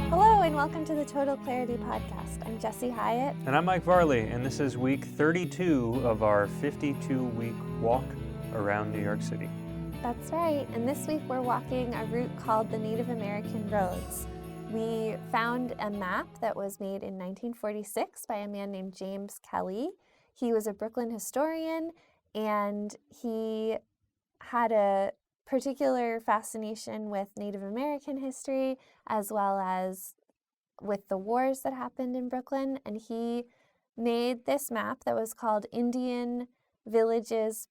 Hello and welcome to the Total Clarity Podcast. I'm Jessie Hyatt. And I'm Mike Varley, and this is week 32 of our 52-week walk around New York City. That's right, and this week we're walking a route called the Native American Roads. We found a map that was made in 1946 by a man named James Kelly. He was a Brooklyn historian, and he had a particular fascination with Native American history as well as with the wars that happened in Brooklyn. And he made this map that was called Indian Villages,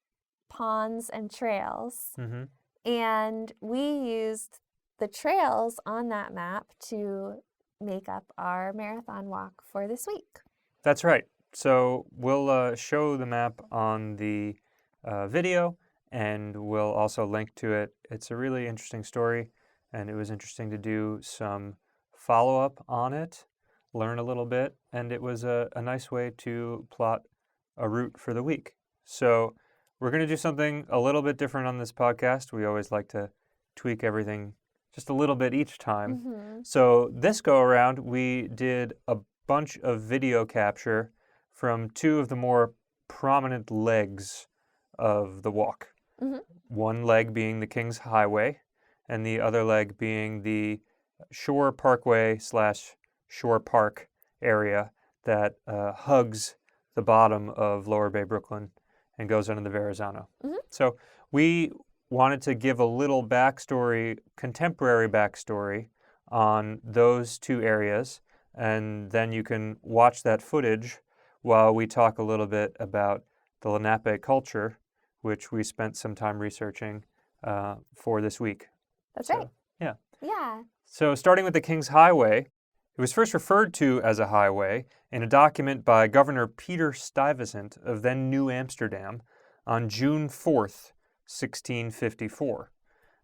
Ponds, and Trails. Mm-hmm. And we used the trails on that map to make up our marathon walk for this week. That's right. So we'll show the map on the video, and we'll also link to it. It's a really interesting story, and it was interesting to do some follow-up on it, learn a little bit, and it was a nice way to plot a route for the week. So we're going to do something a little bit different on this podcast. We always like to tweak everything just a little bit each time. Mm-hmm. So this go around, we did a bunch of video capture from two of the more prominent legs of the walk. Mm-hmm. One leg being the King's Highway, and the other leg being the Shore Parkway / Shore Park area that hugs the bottom of Lower Bay, Brooklyn, and goes under the Verrazano. Mm-hmm. So we wanted to give a little backstory, contemporary backstory, on those two areas, and then you can watch that footage while we talk a little bit about the Lenape culture, which we spent some time researching for this week. That's right. Yeah. Yeah. So starting with the King's Highway, it was first referred to as a highway in a document by Governor Peter Stuyvesant of then New Amsterdam on June 4th, 1654.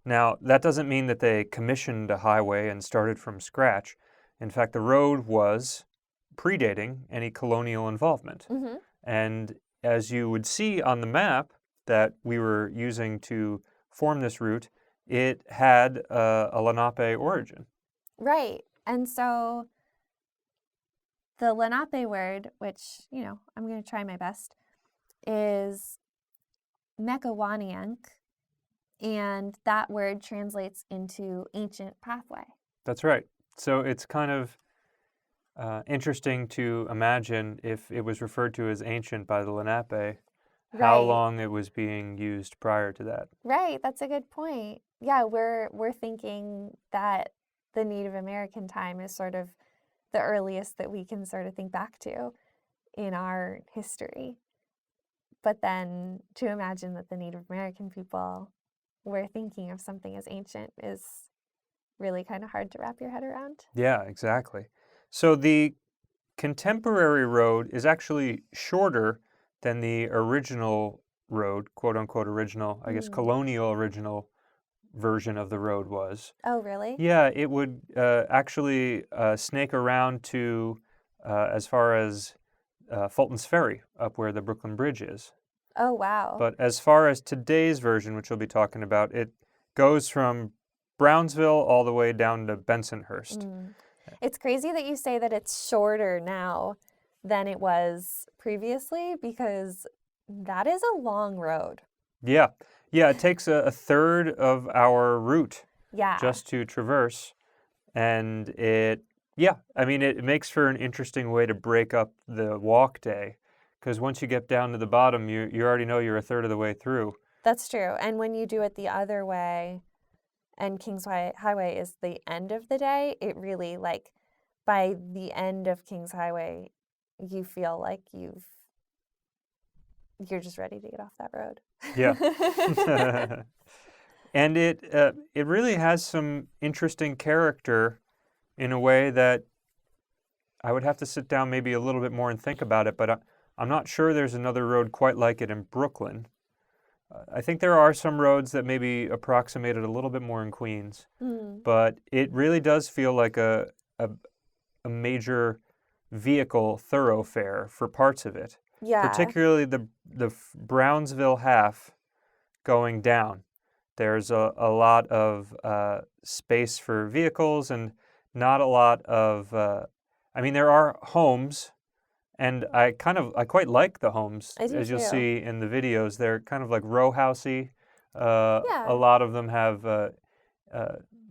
Now, that doesn't mean that they commissioned a highway and started from scratch. In fact, the road was predating any colonial involvement. Mm-hmm. And as you would see on the map that we were using to form this route, it had a Lenape origin. Right. And so the Lenape word, which, I'm going to try my best, is Mekawaniank, and that word translates into ancient pathway. That's right. So it's kind of interesting to imagine if it was referred to as ancient by the Lenape, how long it was being used prior to that. Right. That's a good point. Yeah, we're thinking that the Native American time is sort of the earliest that we can sort of think back to in our history. But then to imagine that the Native American people were thinking of something as ancient is really kind of hard to wrap your head around. Yeah, exactly. So the contemporary road is actually shorter than the original road, quote unquote original, I guess colonial original version of the road was. Oh, really? Yeah, it would actually snake around to as far as Fulton's Ferry, up where the Brooklyn Bridge is. Oh, wow. But as far as today's version, which we'll be talking about, it goes from Brownsville all the way down to Bensonhurst. It's crazy that you say that it's shorter now than it was previously, because that is a long road. Yeah, it takes a third of our route just to traverse. And it makes for an interesting way to break up the walk day, because once you get down to the bottom, you already know you're a third of the way through. That's true. And when you do it the other way, and Kings Highway is the end of the day, it really, by the end of Kings Highway, you feel like you're just ready to get off that road. Yeah. And it really has some interesting character in a way that I would have to sit down maybe a little bit more and think about it, but I'm not sure there's another road quite like it in Brooklyn. I think there are some roads that maybe approximate it a little bit more in Queens, but it really does feel like a major vehicle thoroughfare for parts of it. Yeah. Particularly the Brownsville half going down. There's a lot of space for vehicles and not a lot of, I mean, there are homes, and I quite like the homes, I do as you'll too. see in the videos. They're kind of like row housey. A Yeah. lot of them have uh,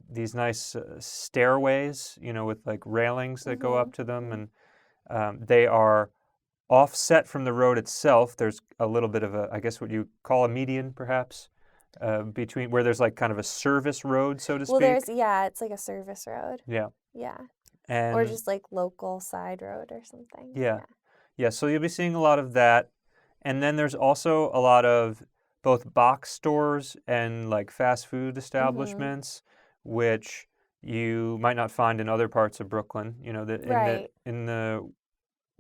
these nice stairways, with like railings that go Mm-hmm. up to them, Mm-hmm. and they are offset from the road itself. There's a little bit of a, I guess what you call a median, perhaps, between where there's like kind of a service road, so to Well, speak. yeah, it's like a service road. Yeah. Yeah. Or And just like local side road or something. yeah, Yeah. yeah. So you'll be seeing a lot of that. And then there's also a lot of both box stores and like fast food Mm-hmm. establishments, which you might not find in other parts of Brooklyn. Right.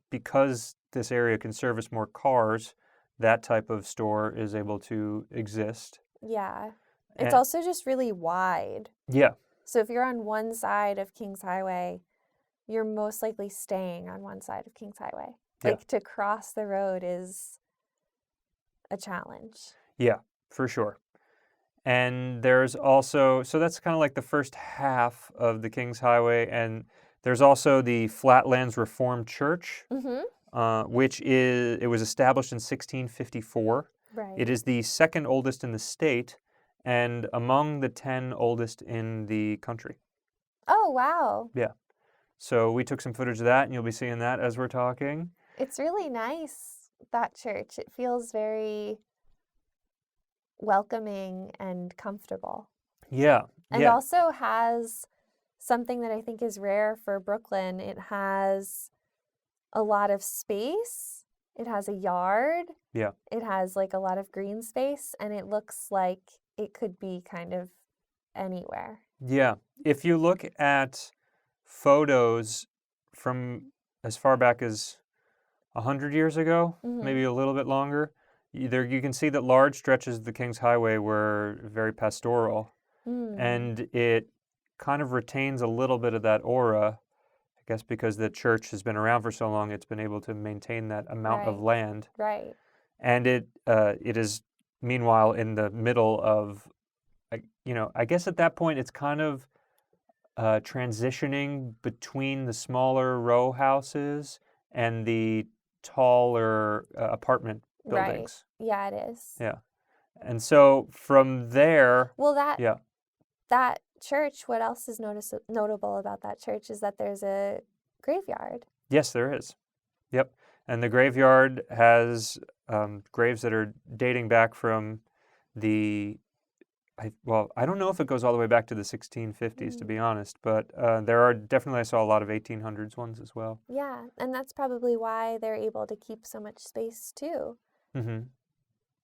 Because this area can service more cars, that type of store is able to exist. Yeah. It's And also just really wide. yeah, So if you're on one side of Kings Highway, you're most likely staying on one side of Kings Highway. yeah, Like to cross the road is a challenge. yeah, for sure. And there's also, so that's kind of like the first half of the Kings Highway. And there's also the Flatlands Reformed Church, Mm-hmm. it was established in 1654. It Right. is the second oldest in the state and among the 10 oldest in the country. Oh, wow. Yeah. So we took some footage of that, and you'll be seeing that as we're talking. It's really nice, that church. It feels very welcoming and comfortable. Yeah, And yeah, also has something that I think is rare for Brooklyn. It has a lot of space. It has a yard. yeah, It has like a lot of green space, and it looks like it could be kind of anywhere. yeah. If you look at photos from as far back as 100 years ago, Mm-hmm. maybe a little bit longer, you can see that large stretches of the Kings Highway were very pastoral, Mm. and it kind of retains a little bit of that aura. I guess because the church has been around for so long, it's been able to maintain that amount of Right. land, Right. and it is meanwhile in the middle of, I guess at that point it's kind of transitioning between the smaller row houses and the taller apartment Right. buildings. Yeah, it is. Yeah. And so from there, Well, yeah, that church, what else is notable about that church is that there's a graveyard. yes, there is. Yep. And the graveyard has graves that are dating back from the, I don't know if it goes all the way back to the 1650s, to Mm. be honest, but there are definitely, I saw a lot of 1800s ones as well. Yeah, and that's probably why they're able to keep so much space too. Hmm.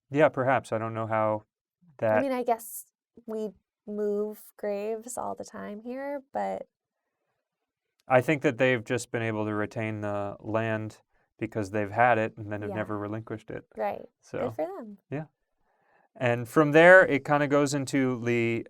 Yeah, perhaps. I don't know how I that. mean, I guess we move graves all the time here, but I think that they've just been able to retain the land because they've had it and then have yeah, never relinquished it. right. Good So, for them. yeah. And from there, it kind of goes into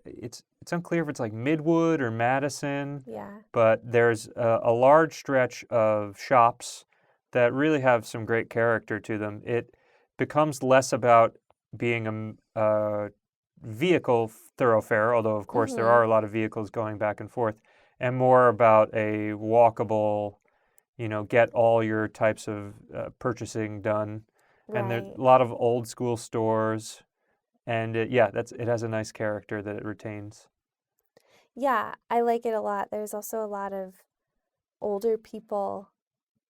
it's unclear if it's like Midwood or Madison, Yeah. but there's a large stretch of shops that really have some great character to them. It becomes less about being a vehicle thoroughfare, although of course there are Mm-hmm. a lot of vehicles going back and forth, and more about a walkable, get all your types of purchasing done. And there's Right. a lot of old school stores, and it has a nice character that it retains. Yeah, I like it a lot. There's also a lot of older people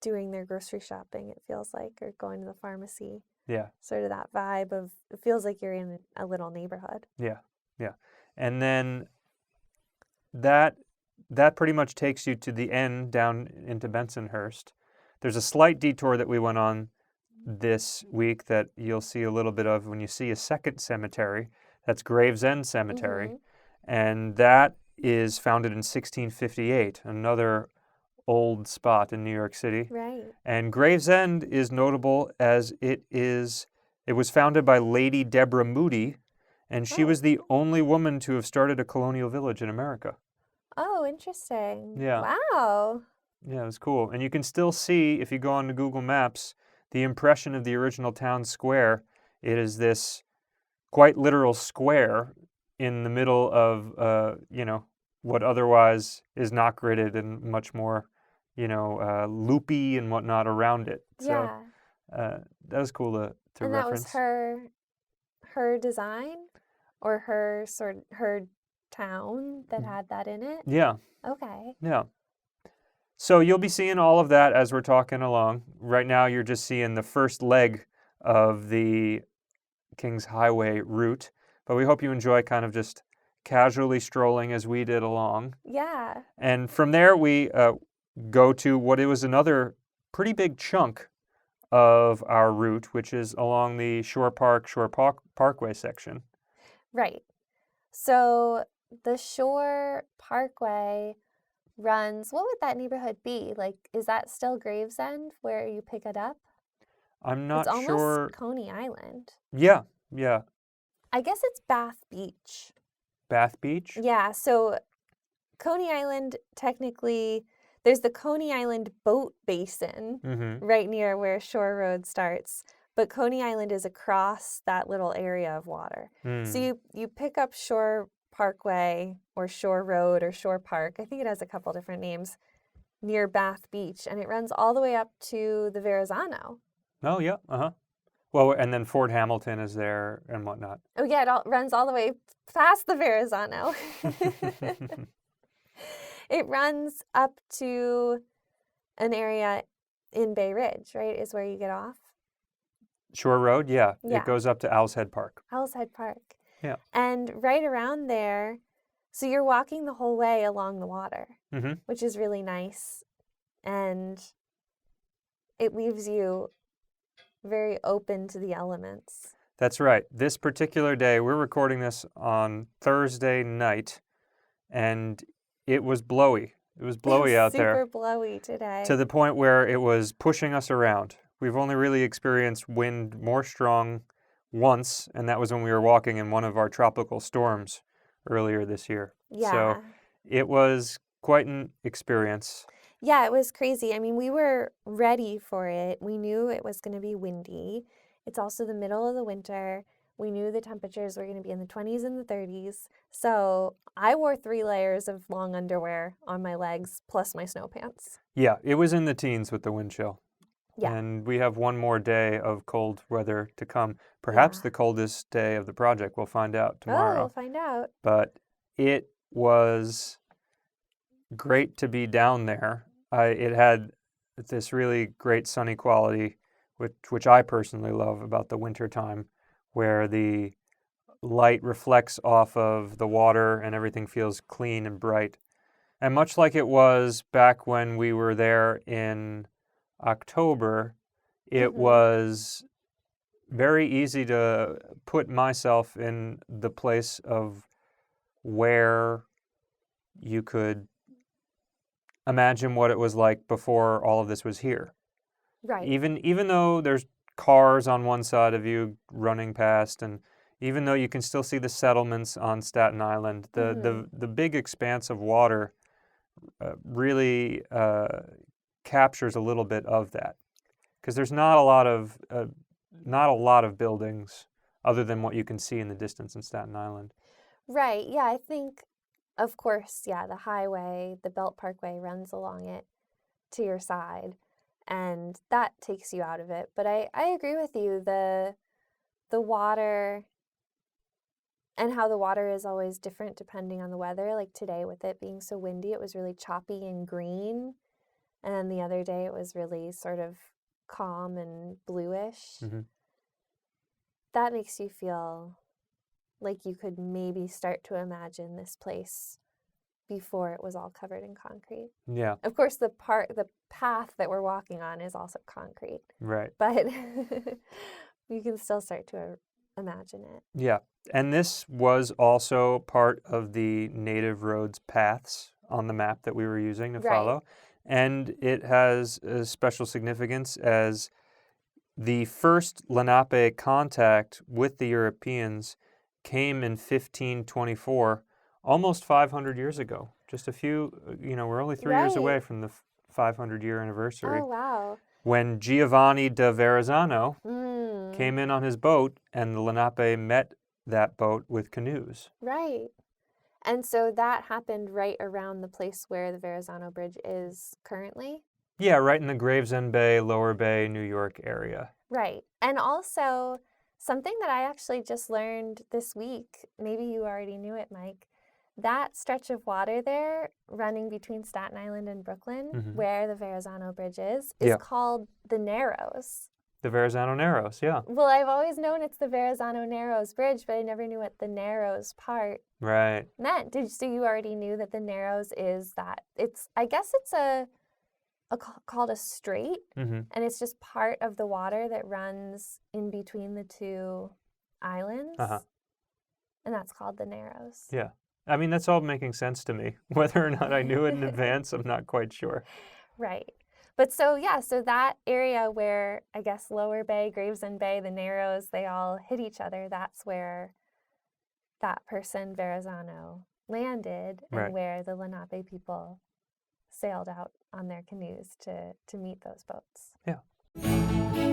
doing their grocery shopping, it feels like, or going to the pharmacy. Yeah, Sort of that vibe of it feels like you're in a little neighborhood. yeah, yeah. And then that that pretty much takes you to the end down into Bensonhurst. There's a slight detour that we went on this week that you'll see a little bit of when you see a second cemetery. That's Gravesend Mm-hmm. Cemetery, and that is founded in 1658, another old spot in New York City. Right. And Gravesend is notable as it was founded by Lady Deborah Moody, and she Oh. was the only woman to have started a colonial village in America. Oh, interesting. Yeah, Wow. yeah, it was cool. And you can still see, if you go on to Google Maps, the impression of the original town square. It is this quite literal square in the middle of, what otherwise is not gridded and much more, loopy and whatnot around it. So Yeah. that was cool to And that was reference. her design or her town that had that in it? Yeah, Okay. yeah. So you'll be seeing all of that as we're talking along. Right now, you're just seeing the first leg of the Kings Highway route, but we hope you enjoy kind of just casually strolling as we did along. Yeah. And from there, we go to what it was another pretty big chunk of our route, which is along the Parkway section. Right. So the Shore Parkway runs, what would that neighborhood be? Like, is that still Gravesend where you pick it up? I'm It's not almost sure. Coney Island. Yeah, yeah. I guess it's Bath Beach. Bath Beach. Yeah, so Coney Island, technically, there's the Coney Island Boat Basin Mm-hmm. right near where Shore Road starts, but Coney Island is across that little area of water. So Mm. you pick up Shore Parkway or Shore Road or Shore Park. I think it has a couple different names near Bath Beach, and it runs all the way up to the Verrazano. Oh, yeah. Uh-huh. Well, and then Fort Hamilton is there and whatnot. Oh yeah, runs all the way past the Verrazano. It runs up to an area in Bay Ridge, right? Is where you get off. Shore Road, yeah. It Yeah, goes up to Owl's Head Park. Owl's Head Park. Yeah. And right around there, so you're walking the whole way along the water, Mm-hmm. which is really nice. And it leaves you very open to the elements. That's right. This particular day, we're recording this on Thursday night, and it was blowy. It was It was blowy out super there blowy today. to the point where it was pushing us around. We've only really experienced wind more strong once, and that was when we were walking in one of our tropical storms earlier this year. So Yeah. it was quite an experience. Yeah, it was crazy. I mean, we were ready for it. We knew it was going to be windy. It's also the middle of the winter. We knew the temperatures were going to be in the 20s and the 30s. So I wore 3 layers of long underwear on my legs plus my snow pants. Yeah, it was in the teens with the wind chill. Yeah. And we have one more day of cold weather to come. Perhaps Yeah. the coldest day of the project. We'll find out Oh, we'll tomorrow. find out. But it was great to be down there. It had this really great sunny quality, which I personally love about the winter time, where the light reflects off of the water and everything feels clean and bright. And much like it was back when we were there in October, it was very easy to put myself in the place of where you could imagine what it was like before all of this was here. Right. Even though there's cars on one side of you running past, and even though you can still see the settlements on Staten Island, the big expanse of water really captures a little bit of that, because there's not a lot of buildings other than what you can see in the distance in Staten Island. Right. Yeah, I think, of course, yeah, the highway, the Belt Parkway runs along it to your side, and that takes you out of it. But I agree with you. The water and how the water is always different depending on the weather. Like today, with it being so windy, it was really choppy and green. And then the other day, it was really sort of calm and bluish. Mm-hmm. That makes you feel like you could maybe start to imagine this place before it was all covered in concrete. Yeah. Of course, the path that we're walking on is also concrete, Right. but you can still start to imagine it. Yeah. And this was also part of the native roads paths on the map that we were using to follow. And it has a special significance as the first Lenape contact with the Europeans came in 1524, almost 500 years ago. Just a few, we're only 3 years away from the 500-year anniversary. Oh, wow. When Giovanni da Verrazzano came in on his boat and the Lenape met that boat with canoes. Right. And so that happened right around the place where the Verrazano Bridge is currently. Yeah, right in the Gravesend Bay, Lower Bay, New York area. Right. And also, something that I actually just learned this week, maybe you already knew it, Mike, that stretch of water there running between Staten Island and Brooklyn, Mm-hmm. where the Verrazano Bridge is Yeah. called the Narrows. The Verrazano Narrows, yeah. Well, I've always known it's the Verrazano Narrows Bridge, but I never knew what the Narrows part Right. meant. So you already knew that the Narrows is that I guess it's called a strait, Mm-hmm. and it's just part of the water that runs in between the two islands, and that's called the Narrows. Yeah. I mean, that's all making sense to me. Whether or not I knew it in advance, I'm not quite sure. Right. But so that area where I guess Lower Bay, Gravesend Bay, the Narrows, they all hit each other, that's where that person, Verrazano, landed, and Right. where the Lenape people sailed out on their canoes to meet those boats. Yeah.